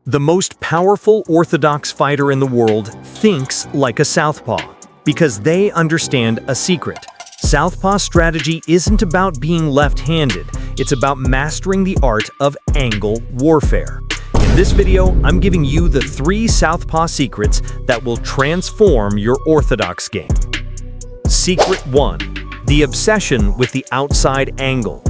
The most powerful orthodox fighter in the world thinks like a southpaw because they understand a secret. Southpaw strategy isn't about being left-handed, it's about mastering the art of angle warfare. In this video, I'm giving you the 3 southpaw secrets that will transform your orthodox game. Secret 1. The obsession with the outside angle.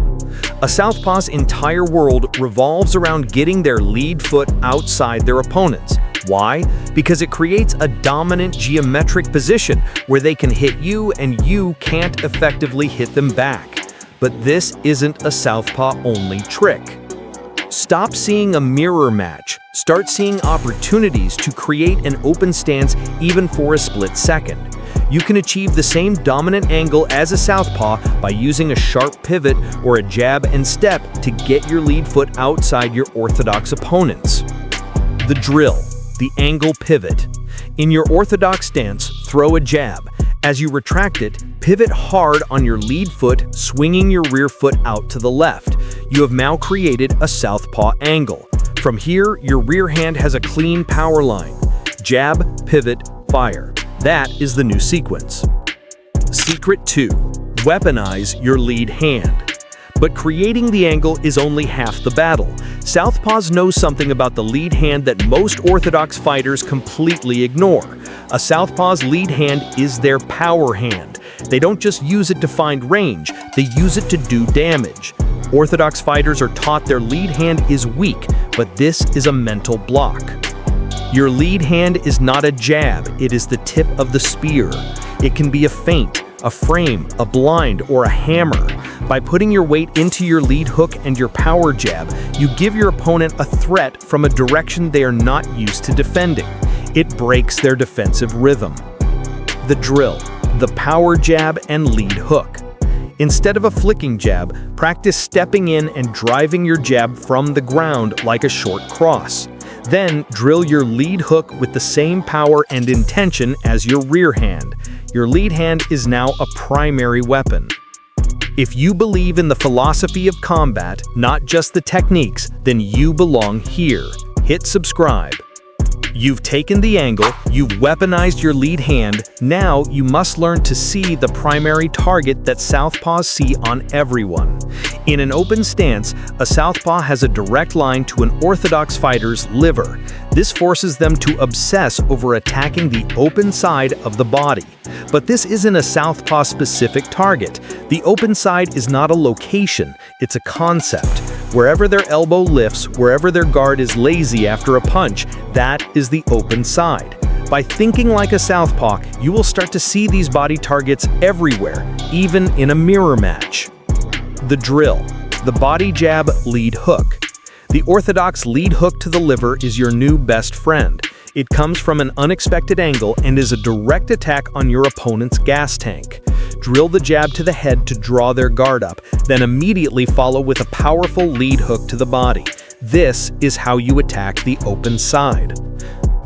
A southpaw's entire world revolves around getting their lead foot outside their opponents. Why? Because it creates a dominant geometric position where they can hit you and you can't effectively hit them back. But this isn't a southpaw-only trick. Stop seeing a mirror match. Start seeing opportunities to create an open stance even for a split second. You can achieve the same dominant angle as a southpaw by using a sharp pivot or a jab and step to get your lead foot outside your orthodox opponents. The drill, the angle pivot. In your orthodox stance, throw a jab. As you retract it, pivot hard on your lead foot, swinging your rear foot out to the left. You have now created a southpaw angle. From here, your rear hand has a clean power line. Jab, pivot, fire. That is the new sequence. Secret 2. Weaponize your lead hand. But creating the angle is only half the battle. Southpaws know something about the lead hand that most orthodox fighters completely ignore. A southpaw's lead hand is their power hand. They don't just use it to find range, they use it to do damage. Orthodox fighters are taught their lead hand is weak, but this is a mental block. Your lead hand is not a jab, it is the tip of the spear. It can be a feint, a frame, a blind, or a hammer. By putting your weight into your lead hook and your power jab, you give your opponent a threat from a direction they are not used to defending. It breaks their defensive rhythm. The drill, the power jab and lead hook. Instead of a flicking jab, practice stepping in and driving your jab from the ground like a short cross. Then drill your lead hook with the same power and intention as your rear hand. Your lead hand is now a primary weapon. If you believe in the philosophy of combat, not just the techniques, then you belong here. Hit subscribe. You've taken the angle, you've weaponized your lead hand, now you must learn to see the primary target that southpaws see on everyone. In an open stance, a southpaw has a direct line to an orthodox fighter's liver. This forces them to obsess over attacking the open side of the body. But this isn't a southpaw-specific target. The open side is not a location, it's a concept. Wherever their elbow lifts, wherever their guard is lazy after a punch, that is the open side. By thinking like a southpaw, you will start to see these body targets everywhere, even in a mirror match. The drill, the body jab lead hook. The orthodox lead hook to the liver is your new best friend. It comes from an unexpected angle and is a direct attack on your opponent's gas tank. Drill the jab to the head to draw their guard up, then immediately follow with a powerful lead hook to the body. This is how you attack the open side.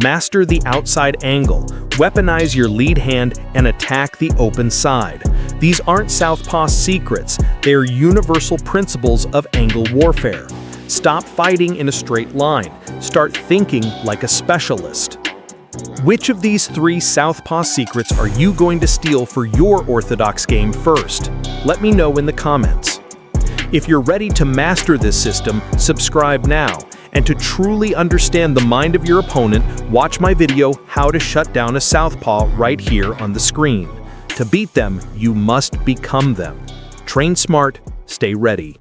Master the outside angle, weaponize your lead hand, and attack the open side. These aren't southpaw secrets, they are universal principles of angle warfare. Stop fighting in a straight line. Start thinking like a specialist. Which of these 3 southpaw secrets are you going to steal for your orthodox game first? Let me know in the comments. If you're ready to master this system, subscribe now. And to truly understand the mind of your opponent, watch my video, How to Shut Down a Southpaw, right here on the screen. To beat them, you must become them. Train smart, stay ready.